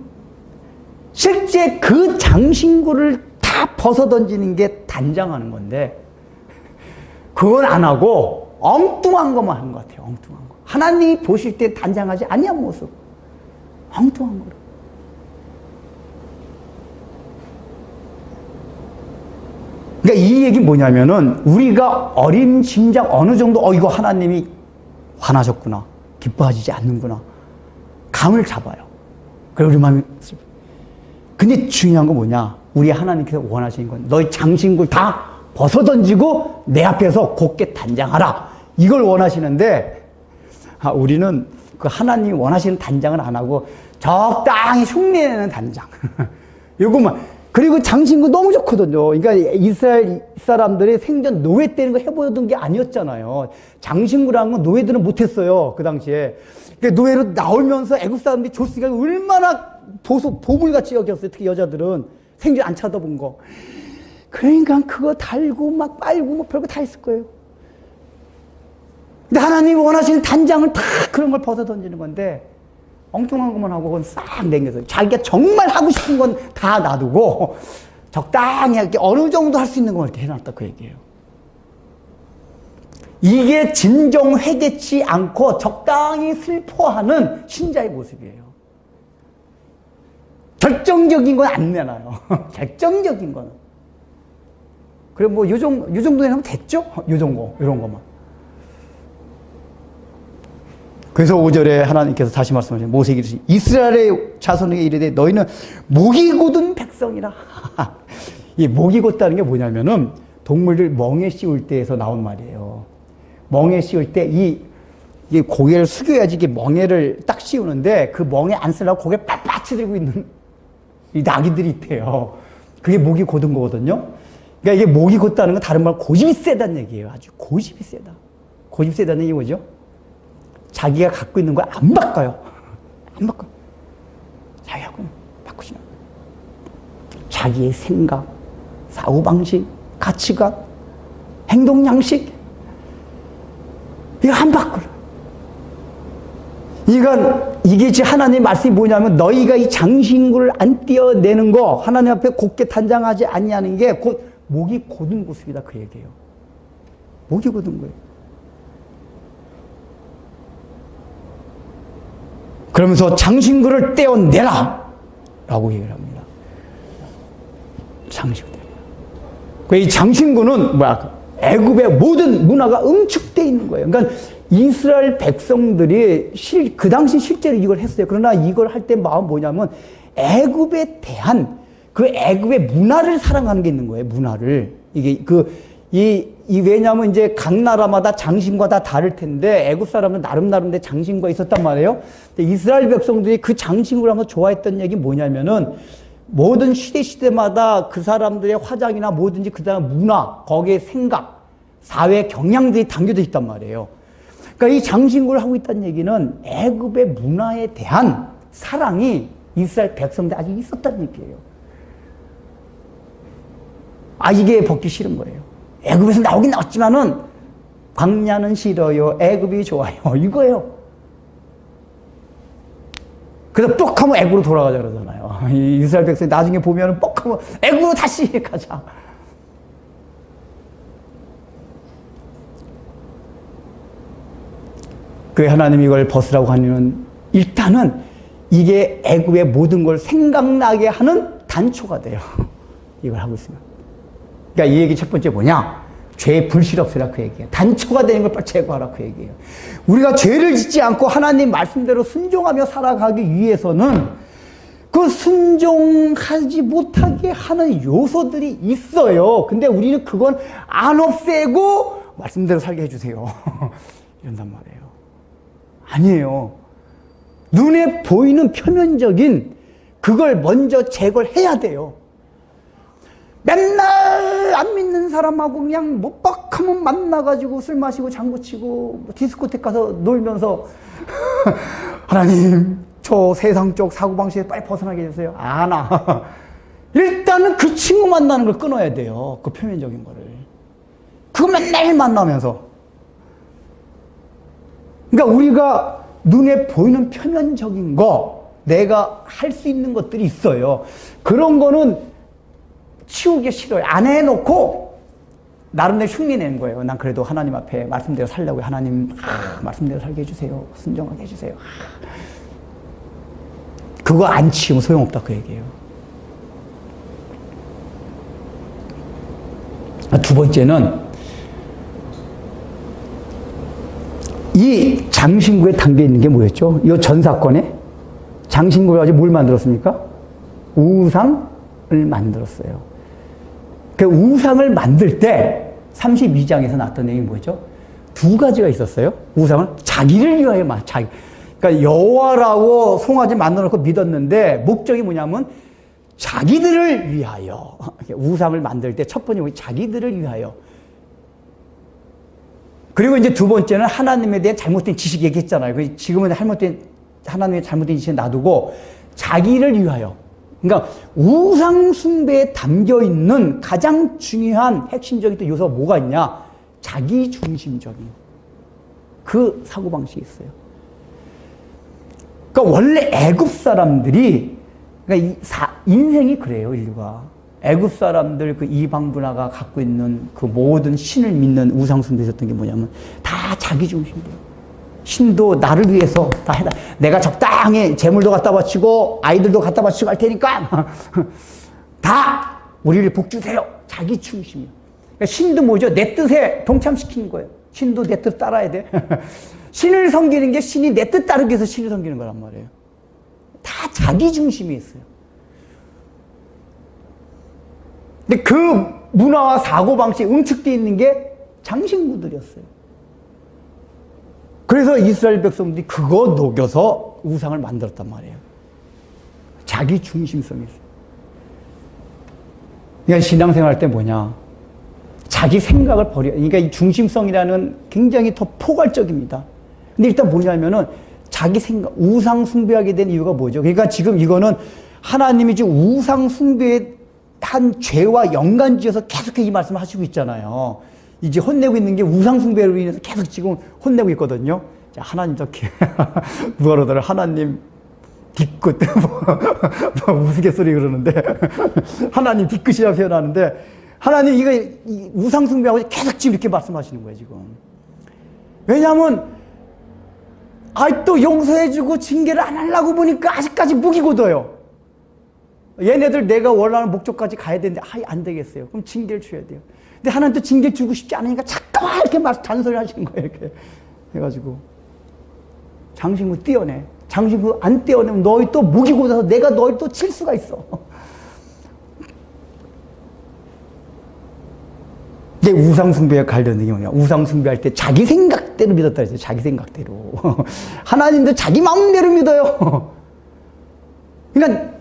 실제 그 장신구를 다 벗어던지는 게 단장하는 건데 그건 안 하고 엉뚱한 것만 하는 것 같아요. 엉뚱한 거. 하나님이 보실 때 단장하지 아니한 모습. 엉뚱한 거로. 그러니까 이 얘기 뭐냐면은 우리가 어림짐작 어느 정도 이거 하나님이 화나셨구나. 기뻐하시지 않는구나. 감을 잡아요. 그리고 우리 마음이 근데 중요한 건 뭐냐? 우리 하나님께서 원하시는 건 너희 장신구를 다 벗어던지고 내 앞에서 곱게 단장하라. 이걸 원하시는데 우리는 그 하나님이 원하시는 단장은 안 하고 적당히 흉내내는 단장. 요것만. 그리고 장신구 너무 좋거든요. 그러니까 이스라엘 사람들이 생전 노예 때는 거 해보던 게 아니었잖아요. 장신구라는 건 노예들은 못했어요. 그 당시에. 그러니까 노예로 나오면서 애국 사람들이 줬으니까 얼마나 보물같이 여겼어요. 특히 여자들은 생전 안 쳐다본 거. 그러니까 그거 달고 막 빨고 뭐 별거 다 했을 거예요. 근데 하나님이 원하시는 단장을 다 그런 걸 벗어 던지는 건데 엉뚱한 것만 하고 그건 싹 남겨서 자기가 정말 하고 싶은 건 다 놔두고 적당히 이렇게 어느 정도 할 수 있는 걸 이렇게 해놨다 그 얘기예요. 이게 진정 회개치 않고 적당히 슬퍼하는 신자의 모습이에요. 결정적인 건 안 내놔요. 결정적인 거는. 그래 뭐 요 정도 하면 됐죠? 이런 것만. 그래서 5절에 하나님께서 다시 말씀하시죠. 모세에게 이르시니 이스라엘의 자손에게 이르되 너희는 목이 곧은 백성이라. 이 목이 곧다는 게 뭐냐면은 동물들 멍에 씌울 때에서 나온 말이에요. 멍에 씌울 때 이게 고개를 숙여야지 이게 멍에를 딱 씌우는데 그 멍에 안 쓰려고 고개 빳빳이 들고 있는 이 나귀들이 있대요. 그게 목이 곧은 거거든요. 그러니까 이게 목이 곧다는 건 다른 말 고집이 세다는 얘기예요. 아주 고집이 세다. 고집이 세다는 얘기 뭐죠? 자기가 갖고 있는 걸 안 바꿔요. 안 바꿔요. 자기가 갖고 있는 걸 바꾸지 않아요. 자기의 생각, 사고방식, 가치관, 행동 양식 이거 안 바꿔요. 이게 지금 하나님의 말씀이 뭐냐면 너희가 이 장신구를 안 떼어내는 거 하나님 앞에 곱게 단장하지 아니하는 게 곧 목이 곧은 모습이다 그 얘기예요. 목이 곧은 거예요. 그러면서 장신구를 떼어내라 라고 얘기를 합니다. 장신구 떼어내라. 이 장신구는 애굽의 모든 문화가 응축되어 있는 거예요. 그러니까 이스라엘 백성들이 그 당시 실제로 이걸 했어요. 그러나 이걸 할 때 마음 뭐냐면 애굽에 대한 그 애굽의 문화를 사랑하는 게 있는 거예요. 문화를. 왜냐하면 이제 각 나라마다 장신과 다 다를 텐데 애굽 사람은 나름대로 장신과 있었단 말이에요. 근데 이스라엘 백성들이 그 장신구를 한번 좋아했던 얘기 뭐냐면은 모든 시대마다 그 사람들의 화장이나 뭐든지 그 다음 문화, 거기에 생각, 사회 경향들이 담겨져 있단 말이에요. 그러니까 이 장신구를 하고 있다는 얘기는 애굽의 문화에 대한 사랑이 이스라엘 백성들 아직 있었다는 얘기예요. 이게 벗기 싫은 거예요. 애굽에서 나오긴 나왔지만은 광야는 싫어요. 애굽이 좋아요. 이거예요. 그래서 뻑 하면 애굽으로 돌아가자 그러잖아요. 이스라엘 백성이 나중에 보면은 뻑 하면 애굽으로 다시 가자. 그 하나님이 이걸 벗으라고 하는 일단은 이게 애굽의 모든 걸 생각나게 하는 단초가 돼요. 이걸 하고 있으면. 그러니까 이 얘기 첫 번째 뭐냐? 죄의 불실 없애라 그 얘기예요. 단초가 되는 걸 빨리 제거하라 그 얘기예요. 우리가 죄를 짓지 않고 하나님 말씀대로 순종하며 살아가기 위해서는 그 순종하지 못하게 하는 요소들이 있어요. 근데 우리는 그건 안 없애고 말씀대로 살게 해주세요. 이런단 말이에요. 아니에요. 눈에 보이는 표면적인 그걸 먼저 제거를 해야 돼요. 맨날 안 믿는 사람하고 그냥 못 박하면 만나가지고 술 마시고 장구치고 뭐 디스코텍 가서 놀면서 하나님 저 세상적 사고방식에 빨리 벗어나게 해주세요. 안 와. 일단은 그 친구 만나는 걸 끊어야 돼요. 그 표면적인 거를. 그거 맨날 만나면서. 그러니까 우리가 눈에 보이는 표면적인 거, 내가 할 수 있는 것들이 있어요. 그런 거는 치우기 싫어요. 안 해놓고 나름대로 흉내내는 거예요. 난 그래도 하나님 앞에 말씀대로 살려고 하나님 말씀대로 살게 해주세요. 순종하게 해주세요. 그거 안 치우면 소용없다 그 얘기예요. 두 번째는 이 장신구에 담겨 있는 게 뭐였죠? 이 전 사건에 장신구를 가지고 뭘 만들었습니까? 우상을 만들었어요. 그 우상을 만들 때 32장에서 나왔던 내용이 뭐죠? 두 가지가 있었어요. 우상을 자기를 위하여 자기. 그러니까 여호와라고 송아지 만들어 놓고 믿었는데 목적이 뭐냐면 자기들을 위하여. 우상을 만들 때 첫 번째 자기들을 위하여. 그리고 이제 두 번째는 하나님에 대한 잘못된 지식 얘기했잖아요. 지금은 하나님의 잘못된 지식 놔두고 자기를 위하여. 그러니까 우상 숭배에 담겨 있는 가장 중요한 핵심적인 요소가 뭐가 있냐? 자기 중심적인 그 사고 방식이 있어요. 그러니까 원래 애굽 사람들이 그러니까 인생이 그래요, 인류가. 애굽 사람들 그 이방 문화가 갖고 있는 그 모든 신을 믿는 우상 숭배였던 게 뭐냐면 다 자기 중심이에요. 신도 나를 위해서 다 해다. 내가 적당히 재물도 갖다 바치고 아이들도 갖다 바치고 할 테니까 다 우리를 복주세요. 자기 중심이에요. 그러니까 신도 뭐죠? 내 뜻에 동참시키는 거예요. 신도 내 뜻 따라야 돼. 신을 섬기는 게 신이 내 뜻 따르기 위해서 신을 섬기는 거란 말이에요. 다 자기 중심이 있어요. 근데 그 문화와 사고방식이 응축되어 있는 게 장신구들이었어요. 그래서 이스라엘 백성들이 그거 녹여서 우상을 만들었단 말이에요. 자기 중심성이 있어요. 그러니까 신앙생활 할 때 뭐냐? 자기 생각을 버려. 그러니까 이 중심성이라는 굉장히 더 포괄적입니다. 근데 일단 뭐냐면은 자기 생각, 우상 숭배하게 된 이유가 뭐죠? 그러니까 지금 이거는 하나님이 지금 우상 숭배한 죄와 연관지어서 계속 이 말씀을 하시고 있잖아요. 이제 혼내고 있는 게 우상 숭배로 인해서 계속 지금 혼내고 있거든요. 자, 하나님도 누가 그러더라. 하나님 뒤끝 뭐 우스갯소리 그러는데 하나님 뒤끝이라고 표현하는데 하나님 이거 우상 숭배하고 계속 지금 이렇게 말씀하시는 거예요, 지금. 왜냐하면 또 용서해주고 징계를 안 하려고 보니까 아직까지 무기 굳어요. 얘네들 내가 원하는 목적까지 가야 되는데 안 되겠어요. 그럼 징계를 줘야 돼요. 근데 하나님도 징계 주고 싶지 않으니까 잠깐만 이렇게 잔소리 하시는 거예요. 이렇게 해가지고 장신구 떼어내. 장신구 안 떼어내면 너희 또 무기 굳어서 내가 너희 또 칠 수가 있어. 이제 우상숭배에 관련된 게 뭐냐? 우상숭배할 때 자기 생각대로 믿었다 했어요. 자기 생각대로. 하나님도 자기 마음대로 믿어요. 그러니까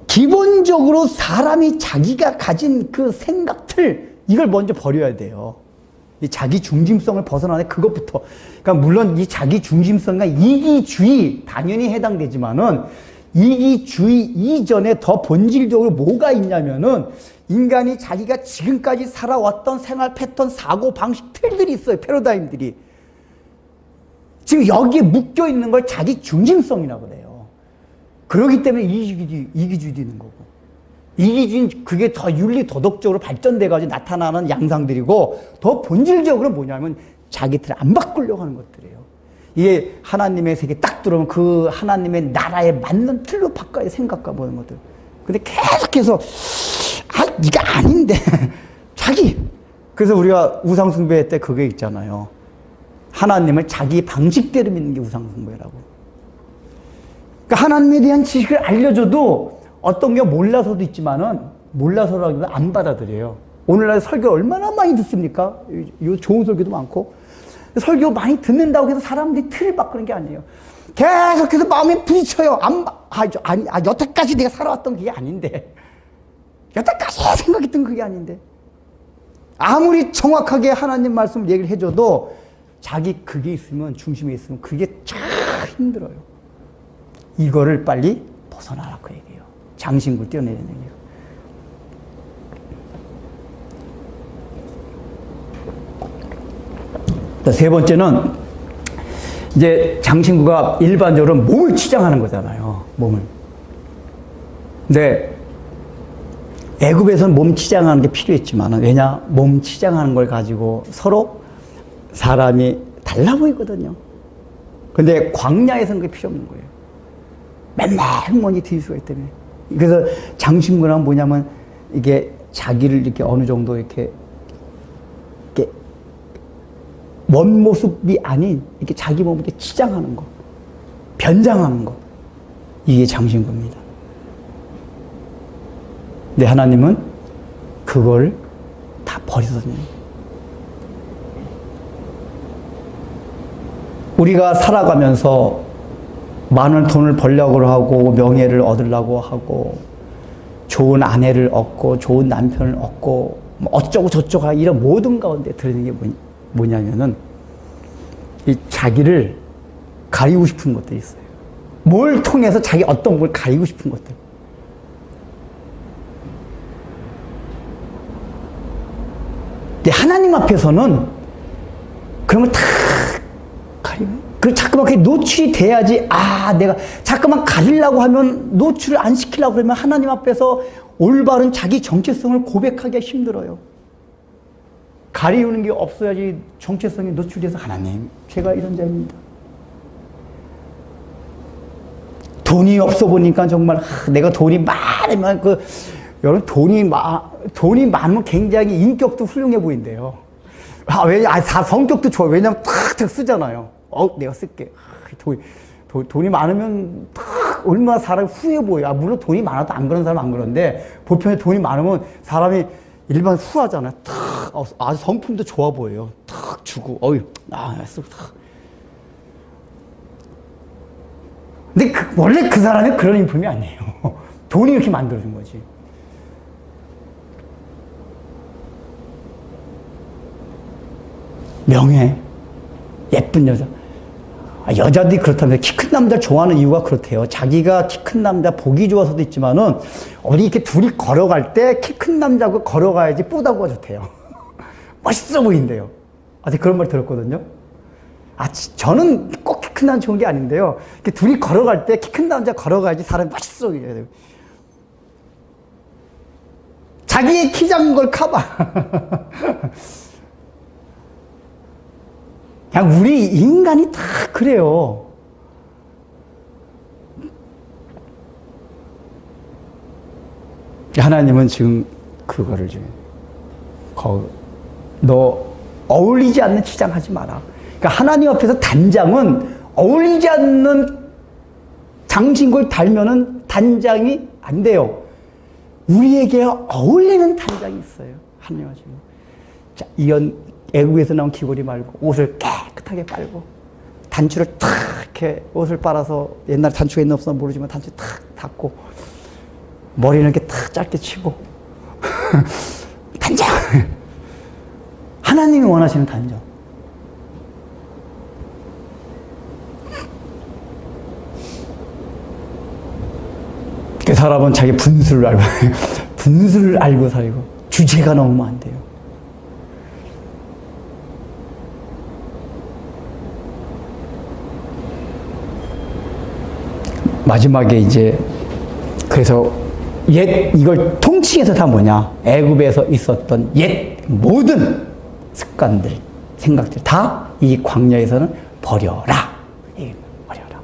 기본적으로 사람이 자기가 가진 그 생각들 이걸 먼저 버려야 돼요. 이 자기 중심성을 벗어나는 그것부터. 그러니까 물론 이 자기 중심성과 이기주의 당연히 해당되지만은 이기주의 이전에 더 본질적으로 뭐가 있냐면은 인간이 자기가 지금까지 살아왔던 생활 패턴, 사고 방식, 틀들이 있어요. 패러다임들이. 지금 여기에 묶여 있는 걸 자기 중심성이라고 그래요. 그렇기 때문에 이기주의도 있는 거고. 이기주의는 그게 더 윤리 도덕적으로 발전돼가지고 나타나는 양상들이고 더 본질적으로 뭐냐면 자기 틀을 안 바꾸려고 하는 것들이에요. 이게 하나님의 세계 딱 들어오면 그 하나님의 나라에 맞는 틀로 바꿔야 생각과 보는 것들. 근데 계속해서 이게 아닌데 자기. 그래서 우리가 우상숭배 때 그게 있잖아요. 하나님을 자기 방식대로 믿는 게 우상숭배라고. 그러니까 하나님에 대한 지식을 알려줘도 어떤 게 몰라서도 있지만은 몰라서라기보다 안 받아들여요. 오늘날 설교 얼마나 많이 듣습니까? 요 좋은 설교도 많고. 설교 많이 듣는다고 해서 사람들이 틀을 바꾸는 게 아니에요. 계속해서 마음에 부딪혀요. 여태까지 내가 살아왔던 그게 아닌데. 여태까지 생각했던 그게 아닌데. 아무리 정확하게 하나님 말씀을 얘기를 해줘도 자기 그게 있으면, 중심에 있으면 그게 참 힘들어요. 이거를 빨리 벗어나라 그 얘기예요. 장신구를 떼어내는 얘기예요. 세 번째는 이제 장신구가 일반적으로 몸을 치장하는 거잖아요. 몸을. 근데 애굽에서는 몸 치장하는 게 필요했지만, 왜냐? 몸 치장하는 걸 가지고 서로 사람이 달라 보이거든요. 근데 광야에서는 그게 필요 없는 거예요. 맨날 흙먼지 뒤질 수가 있기 때문에. 그래서 장신구란 뭐냐면 이게 자기를 이렇게 어느 정도 이렇게 원 모습이 아닌 이렇게 자기 몸을 이렇게 치장하는 거, 변장하는 거, 이게 장신구입니다. 근데 하나님은 그걸 다 버리거든요. 우리가 살아가면서 많은 돈을 벌려고 하고 명예를 얻으려고 하고 좋은 아내를 얻고 좋은 남편을 얻고 뭐 어쩌고 저쩌고 이런 모든 가운데 들어있는 게 뭐냐면은 이 자기를 가리고 싶은 것들이 있어요. 뭘 통해서 자기 어떤 걸 가리고 싶은 것들. 근데 하나님 앞에서는 그런 걸 다 가리고, 그 자꾸만 그게 노출이 돼야지, 내가 자꾸만 가리려고 하면, 노출을 안 시키려고 그러면 하나님 앞에서 올바른 자기 정체성을 고백하기가 힘들어요. 가리우는 게 없어야지 정체성이 노출돼서, 하나님, 제가 이런 자입니다. 돈이 없어 보니까 정말, 내가 돈이 많으면, 여러분, 돈이 많으면 굉장히 인격도 훌륭해 보인대요. 성격도 좋아요. 왜냐면 탁탁 쓰잖아요. 내가 쓸게. 돈이 많으면 얼마나 사람이 후해 보여. 물론 돈이 많아도 안 그런 사람 안 그런데, 보편에 돈이 많으면 사람이 일반 후하잖아요. 아주 성품도 좋아 보여요. 탁 주고, 탁. 근데 원래 그 사람이 그런 인품이 아니에요. 돈이 이렇게 만들어준 거지. 명예, 예쁜 여자. 여자들이 그렇다면 키 큰 남자 좋아하는 이유가 그렇대요. 자기가 키 큰 남자 보기 좋아서도 있지만은 어디 이렇게 둘이 걸어갈 때 키 큰 남자하고 걸어가야지 뽀다구가 좋대요. 멋있어 보인대요. 그런 말 들었거든요. 저는 꼭 키 큰 남자 좋은 게 아닌데요. 이렇게 둘이 걸어갈 때 키 큰 남자 걸어가야지 사람이 멋있어 보여요. 자기의 키 작은 걸 커버. 그냥 우리 인간이 다 그래요. 하나님은 지금 그거를 너 어울리지 않는 치장하지 마라. 그러니까 하나님 앞에서 단장은 어울리지 않는 장신구를 달면은 단장이 안 돼요. 우리에게 어울리는 단장이 있어요. 하나님 지금. 자, 애국에서 나온 귀걸이 말고 옷을 깨끗하게 빨고 단추를 탁 이렇게 옷을 빨아서, 옛날에 단추가 있나 없나 모르지만 단추 탁 닫고 머리는 이렇게 탁 짧게 치고 단장. 하나님이 원하시는 단장. 그 사람은 자기 분수를 알고 분수를 알고 살고 주제가 넘으면 안 돼요. 마지막에 이제 그래서 이걸 통칭해서 다 뭐냐? 애굽에서 있었던 옛 모든 습관들, 생각들 다 이 광야에서는 버려라. 버려라.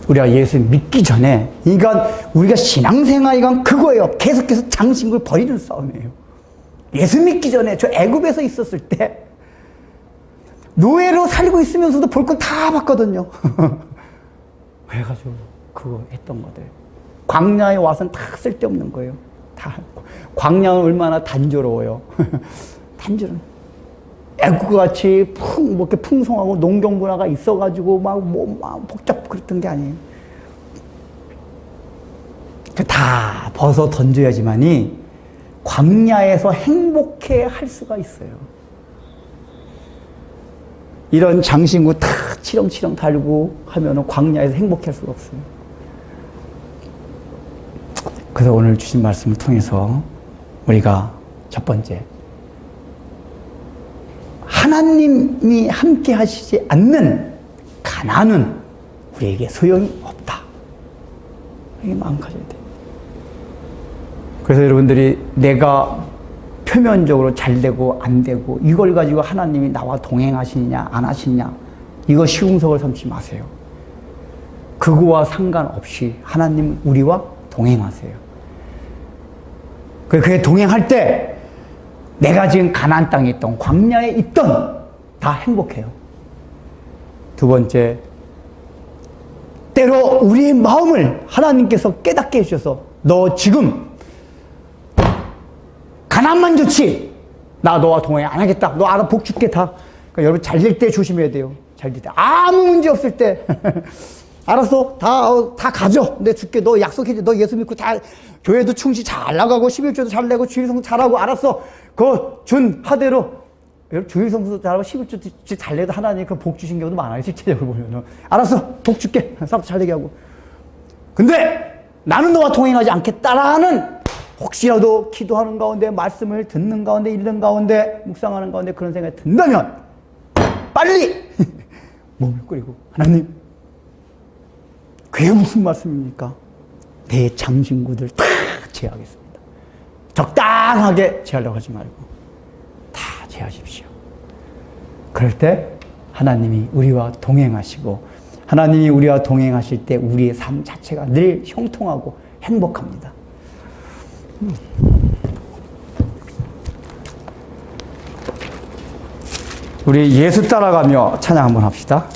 우리가 예수 믿기 전에, 그러니까 우리가 신앙생활이란 그거예요. 계속해서 장신구를 버리는 싸움이에요. 예수 믿기 전에 저 애굽에서 있었을 때 노예로 살고 있으면서도 볼 건 다 봤거든요. 그래가지고 그거 했던 것들. 광야에 와서는 다 쓸데없는 거예요. 다. 광야는 얼마나 단조로워요. 단조로워. 애국같이 뭐 이렇게 풍성하고 농경 문화가 있어가지고 막 복잡 그랬던 게 아니에요. 다 벗어 던져야지만이 광야에서 행복해 할 수가 있어요. 이런 장신구 다 치렁치렁 달고 하면은 광야에서 행복해 할 수가 없어요. 그래서 오늘 주신 말씀을 통해서 우리가 첫 번째, 하나님이 함께 하시지 않는 가난은 우리에게 소용이 없다. 이게 마음 가져야 돼. 그래서 여러분들이 내가 표면적으로 잘 되고 안 되고 이걸 가지고 하나님이 나와 동행하시느냐 안 하시느냐 이거 시궁석을 삼지 마세요. 그거와 상관없이 하나님 우리와 동행하세요. 그게 동행할 때 내가 지금 가나안 땅에 있던 광야에 있던 다 행복해요. 두 번째, 때로 우리의 마음을 하나님께서 깨닫게 해주셔서 너 지금 가난만 좋지 나 너와 동행 안 하겠다. 너 알아 복 줄게 다. 그러니까 여러분 잘 될 때 조심해야 돼요. 잘 될 때 아무 문제 없을 때 알았어 다 가져 내 줄게. 너 약속해줘. 너 예수 믿고 잘 교회도 충실 잘 나가고 11조도 잘 내고 주일성수 잘하고 알았어. 그 준 하대로 주일성수 잘하고 11조도 잘 내도 하나님 그 복 주신 경우도 많아요. 실제적으로 보면은 알았어 복 줄게. 사업도 잘 되게 하고. 근데 나는 너와 동행하지 않겠다라는 혹시라도 기도하는 가운데 말씀을 듣는 가운데 읽는 가운데 묵상하는 가운데 그런 생각이 든다면 빨리 몸을 끓이고 하나님 그게 무슨 말씀입니까? 내 장신구들 다 제하겠습니다. 적당하게 제하려고 하지 말고 다 제하십시오. 그럴 때 하나님이 우리와 동행하시고 하나님이 우리와 동행하실 때 우리의 삶 자체가 늘 형통하고 행복합니다. 우리 예수 따라가며 찬양 한번 합시다.